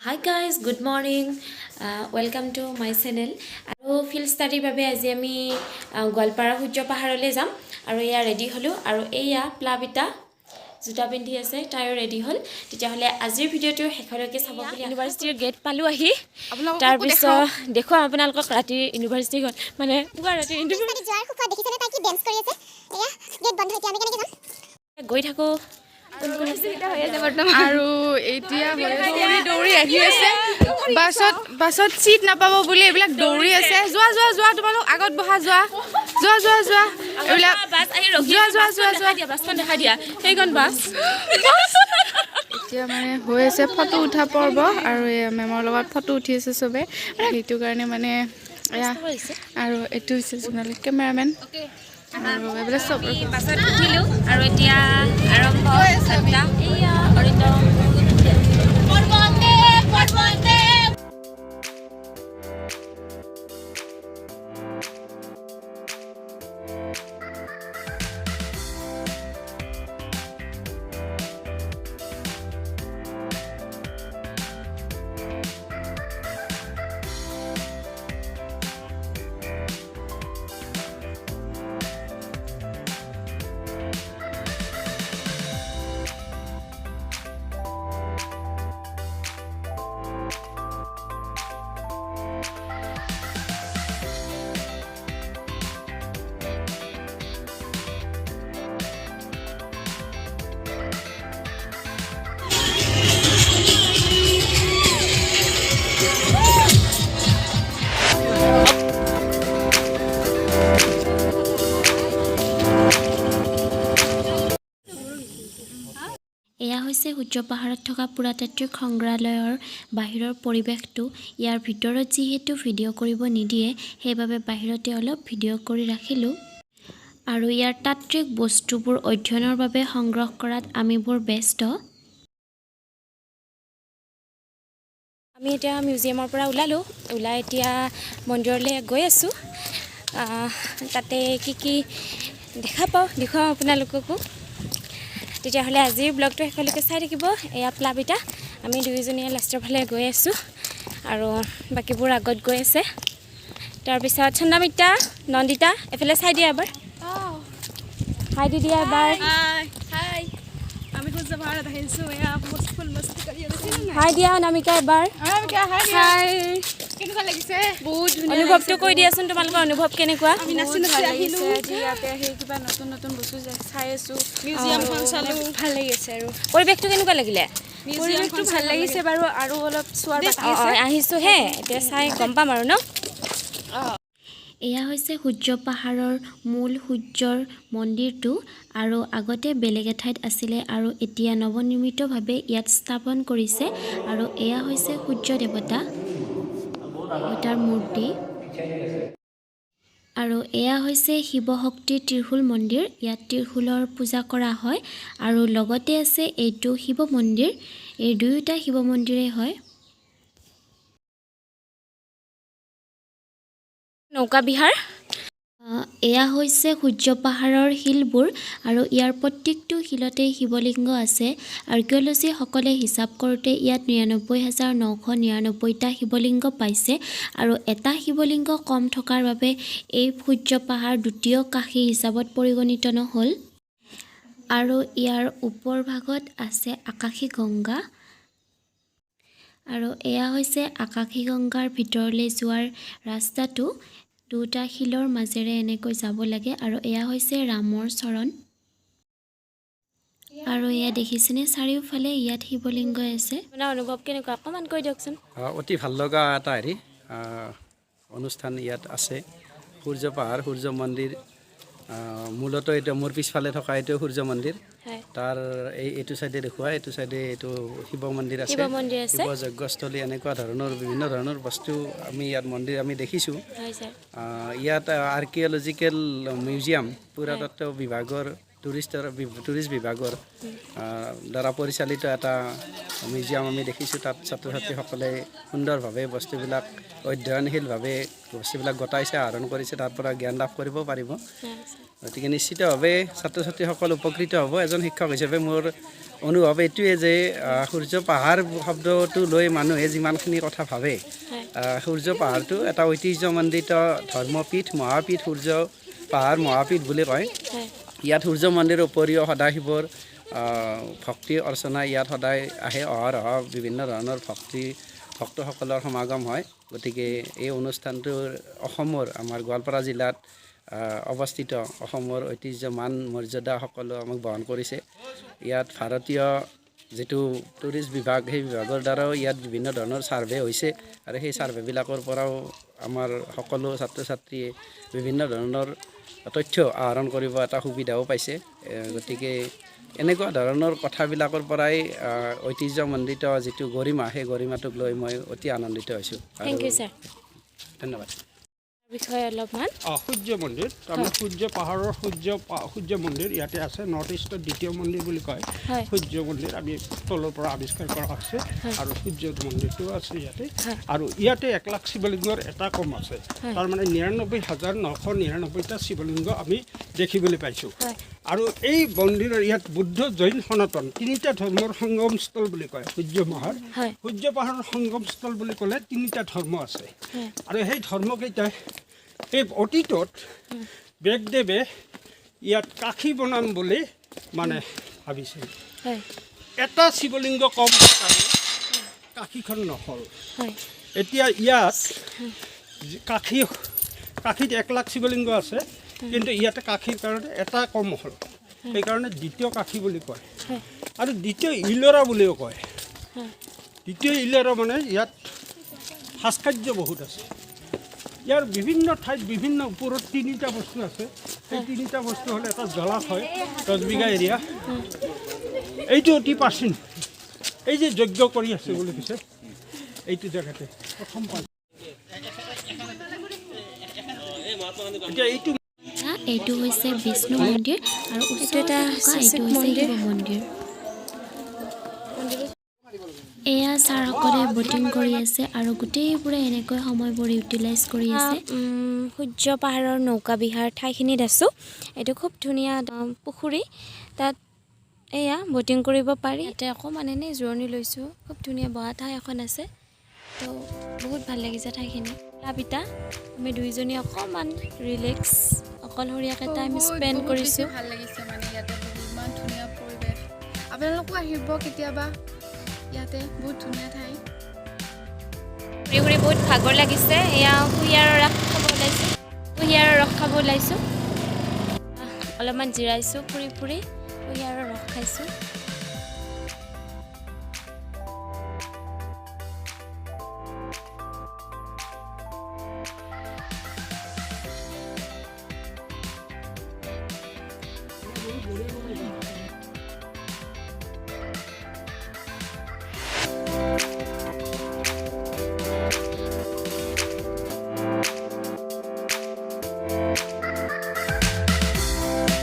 Hi guys, good morning. Welcome to my channel. আৰু field ষ্টাডিৰ বাবে আজি আমি গোৱালপাৰা সূৰ্য পাহাৰলৈ যাম আৰু এয়া ৰেডি হলো আৰু এয়া প্লাবিতা জোতা পিন্ধি আছে তাইও ৰেডি হল তেতিয়াহলে আজিৰ ভিডিওটো শেষলৈকে চাব বুলি ইউনিভাৰ্চিটিৰ গেট পালো আহি তাৰ পিছত দেখুৱা আপোনালোকক ৰাতি ইউনিভাৰ্চিটি গল মানে পুৰা ৰাতি ইউনিভাৰ্চিটি যোৱাৰ খুব দেখিছনে তাই কি ডান্স কৰি আছে এয়া গেট বন্ধ হৈছে আমি কেনেকৈ যাম গৈ থাকো আৰু এতিয়া দৌৰি আহি আছে বাছত চিট নাপাব বুলি এইবিলাক দৌৰি আছে যোৱা তোমালোক আগত বহা যোৱা এইবিলাক বাছখন দেখা দিয়া সেইখন বাছ এতিয়া মানে হৈ আছে ফটো উঠা পৰ্ব আৰু মেমৰ লগত ফটো উঠি আছে চবে সেইটো কাৰণে মানে আৰু এইটো হৈছে জোনালী কেমেৰামেন আৰু এইবিলাক চব বাছত উঠিলো আৰু এতিয়া আৰম্ভ যাত্ৰা এয়া অৰিন্দম এয়া হৈছে সূৰ্য পাহাৰত থকা পুৰাতাত্ত্বিক সংগ্ৰহালয়ৰ বাহিৰৰ পৰিৱেশটো ইয়াৰ ভিতৰত যিহেতু ভিডিঅ' কৰিব নিদিয়ে সেইবাবে বাহিৰতে অলপ ভিডিঅ' কৰি ৰাখিলোঁ আৰু ইয়াৰ তাত্ত্বিক বস্তুবোৰ অধ্যয়নৰ বাবে সংগ্ৰহ কৰাত আমিবোৰ ব্যস্ত আমি এতিয়া মিউজিয়ামৰ পৰা ওলাই এতিয়া মন্দিৰলৈ গৈ আছোঁ তাতে কি দেখুৱাম আপোনালোককো তেতিয়াহ'লে আজিৰ ব্লগটো শেষলৈকে চাই থাকিব এয়া প্লাবিতা আমি দুয়োজনীয়ে লাষ্টৰ ফালে গৈ আছোঁ আৰু বাকীবোৰ আগত গৈ আছে তাৰপিছত চন্দামিতা নন্দিতা এফালে চাই দিয়া এবাৰ হাই দি দিয়া এবাৰ আমি সূৰ্য পাহাৰত আহিছোঁ ফুল মস্তি কৰি হাই দিয়া অনামিকা এবাৰ হাই কেনেকুৱা লাগিছে বহুত ধুনীয়া অনুভৱটো কৈ দিয়াচোন তোমালোকৰ অনুভৱ কেনেকুৱা আমি নাচি আহিলোঁ ইয়াতে আহি কিবা নতুন বস্তু চাই আছোঁ মিউজিয়ামখন চালোঁ ভাল লাগিছে আৰু পৰিৱেশটো কেনেকুৱা লাগিলে মিউজিয়ামটো ভাল লাগিছে বাৰু আৰু অলপ চোৱাৰ বাকী আছে আহিছোঁ হে এতিয়া চাই গম পাম আৰু ন এয়া হৈছে সূৰ্য পাহাৰৰ মূল সূৰ্যৰ মন্দিৰটো আৰু আগতে বেলেগ এঠাইত আছিলে আৰু এতিয়া নৱনিৰ্মিতভাৱে ইয়াত স্থাপন কৰিছে আৰু এয়া হৈছে সূৰ্য দেৱতাৰ মূৰ্তি আৰু এয়া হৈছে শিৱ শক্তিৰ ত্ৰিশূল মন্দিৰ ইয়াত ত্ৰিশূলৰ পূজা কৰা হয় আৰু লগতে আছে এইটো শিৱ মন্দিৰ এই দুয়োটা শিৱ মন্দিৰেই হয় নৌকা বিহাৰ এয়া হৈছে সূৰ্য পাহাৰৰ শিলবোৰ আৰু ইয়াৰ প্ৰত্যেকটো শিলতে শিৱলিংগ আছে আৰ্কিঅলজিসকলে হিচাপ কৰোঁতে ইয়াত ৯৯,৯৯৯টা শিৱলিংগ পাইছে আৰু এটা শিৱলিংগ কম থকাৰ বাবে এই সূৰ্য পাহাৰ দ্বিতীয় কাশী হিচাপত পৰিগণিত নহ'ল আৰু ইয়াৰ ওপৰ ভাগত আছে আকাশী গংগা আৰু এয়া হৈছে আকাশী গংগাৰ ভিতৰলৈ যোৱাৰ ৰাস্তাটো দুটা শিলৰ মাজেৰে এনেকৈ যাব লাগে আৰু এয়া হৈছে ৰামৰ চৰণ আৰু এয়া দেখিছেনে চাৰিওফালে ইয়াত শিৱলিংগ আছে আপোনাৰ অনুভৱ কেনেকুৱা অকণমান কৈ দিয়কচোন অতি ভাল লগা এটা অনুষ্ঠান ইয়াত আছে সূৰ্য পাহাৰ সূৰ্য মন্দিৰ মূলতঃ এইটো মোৰ পিছফালে থকা এইটো সূৰ্য মন্দিৰ তাৰ এইটো চাইডে দেখুওৱা এইটো চাইডে এইটো শিৱ মন্দিৰ আছে শিৱ যজ্ঞস্থলী এনেকুৱা ধৰণৰ বিভিন্ন ধৰণৰ বস্তু আমি ইয়াত মন্দিৰ আমি দেখিছোঁ ইয়াত আৰ্কিঅলজিকেল মিউজিয়াম পুৰাতত্ত্ব বিভাগৰ টুৰিষ্ট বিভাগৰ দ্বাৰা পৰিচালিত এটা মিউজিয়াম আমি দেখিছোঁ তাত ছাত্ৰ ছাত্ৰীসকলে সুন্দৰভাৱে বস্তুবিলাক অধ্যয়নশীলভাৱে বস্তুবিলাক গোটাইছে আহৰণ কৰিছে তাৰ পৰা জ্ঞান লাভ কৰিব পাৰিব গতিকে নিশ্চিতভাৱে ছাত্ৰ ছাত্ৰীসকল উপকৃত হ'ব এজন শিক্ষক হিচাপে মোৰ অনুভৱ এইটোৱে যে সূৰ্য পাহাৰ শব্দটো লৈ মানুহে যিমানখিনি কথা ভাবে সূৰ্য পাহাৰটো এটা ঐতিহ্যমণ্ডিত ধৰ্মপীঠ মহাপীঠ সূৰ্য পাহাৰ মহাপীঠ বুলি কয় ইয়াত সূৰ্য মন্দিৰৰ উপৰিও সদাশিৱৰ ভক্তি অৰ্চনা ইয়াত সদায় আহে অহৰহ বিভিন্ন ধৰণৰ ভক্তসকলৰ সমাগম হয় গতিকে এই অনুষ্ঠানটোৰ অসমৰ আমাৰ গোৱালপাৰা জিলাত অৱস্থিত অসমৰ ঐতিহ্য মান মৰ্যাদা সকলো আমাক বহন কৰিছে ইয়াত ভাৰতীয় যেটো টুৰিষ্ট বিভাগ সেই বিভাগৰ দ্বাৰাও ইয়াত বিভিন্ন ধৰণৰ সাৰ্ভে হৈছে আৰু সেই সাৰ্ভেবিলাকৰ পৰাও আমাৰ সকলো ছাত্ৰ ছাত্ৰীয়ে বিভিন্ন ধৰণৰ তথ্য আহৰণ কৰিব এটা সুবিধাও পাইছে গতিকে এনেকুৱা ধৰণৰ কথাবিলাকৰ পৰাই ঐতিহ্যমণ্ডিত যেটো গৰিমা সেই গৰিমাটোক লৈ মই অতি আনন্দিত হৈছোঁ থ্যাংক ইউ স্যাৰ ধন্যবাদ বিষয়ে অলপমান সূৰ্য মন্দিৰ তাৰমানে সূৰ্য পাহাৰৰ সূৰ্য মন্দিৰ ইয়াতে আছে নৰ্থ ইষ্টৰ দ্বিতীয় মন্দিৰ বুলি কয় সূৰ্য মন্দিৰ আমি তলৰ পৰা আৱিষ্কাৰ কৰা আছে আৰু সূৰ্য মন্দিৰটো আছে ইয়াতে আৰু ইয়াতে 1 লাখ শিৱলিংগৰ এটা কম আছে তাৰমানে 99,999টা শিৱলিংগ আমি দেখিবলৈ পাইছোঁ আৰু এই মন্দিৰৰ ইয়াত বুদ্ধ জৈন সনাতন তিনিটা ধৰ্মৰ সংগমস্থল বুলি কয় সূৰ্য পাহাৰৰ সংগমস্থল বুলি ক'লে তিনিটা ধৰ্ম আছে আৰু সেই ধৰ্মকেইটাই এই অতীতত বেগদেৱে ইয়াত কাশী বনাম বুলি মানে ভাবিছিল এটা শিৱলিংগ কম কাৰণে কাশীখন নহ'ল এতিয়া ইয়াত কাশীত 1 লাখ শিৱলিংগ আছে কিন্তু ইয়াতে কাশীৰ কাৰণে এটা কম হ'ল সেইকাৰণে দ্বিতীয় কাশী বুলি কয় আৰু দ্বিতীয় ইলৰা বুলিও কয় দ্বিতীয় ইলৰা মানে ইয়াত ভাস্কৰ্য বহুত আছে ইয়াৰ বিভিন্ন ঠাইত বিভিন্ন ওপৰত 3টা বস্তু আছে এই 3টা বস্তু হ'লে এটা জলাশয় 10 বিঘা এৰিয়া এইটো অতি প্ৰাচীন এই যে যজ্ঞ কৰি আছে বুলি কৈছে এইটো জেগাতে প্ৰথম এতিয়া এইটো হৈছে বিষ্ণু মন্দিৰ আৰু ওচৰতে থকা এইটো হৈছে শিৱ মন্দিৰ এয়া ছাৰসকলে বটিং কৰি আছে আৰু গোটেইবোৰে এনেকৈ সময়বোৰ ইউটিলাইজ কৰি আছে সূৰ্য পাহাৰৰ নৌকা বিহাৰ ঠাইখিনিত আছোঁ এইটো খুব ধুনীয়া পুখুৰী তাত এয়া বটিং কৰিব পাৰি ইয়াতে অকণমান এনেই জিৰণি লৈছোঁ খুব ধুনীয়া বহা ঠাই এখন আছে তো বহুত ভাল লাগিছে ঠাইখিনি লাপিতা আমি দুইজনী অকণমান ৰিলেক্স অকলশৰীয়াকৈ টাইম স্পেণ্ড কৰিছোঁ ভাল লাগিছে মানে ইয়াতে ইমান ধুনীয়া পৰিৱেশ আপোনালোকো আহিব কেতিয়াবা ইয়াতে বহুত ধুনীয়া ঠাই ঘূৰি ঘূৰি বহুত ভাগৰ লাগিছে এয়া কুঁহিয়াৰৰ ৰস খাব ওলাইছোঁ অলপমান জিৰাইছোঁ ফুৰি ফুৰি কুঁহিয়াৰৰ ৰস খাইছোঁ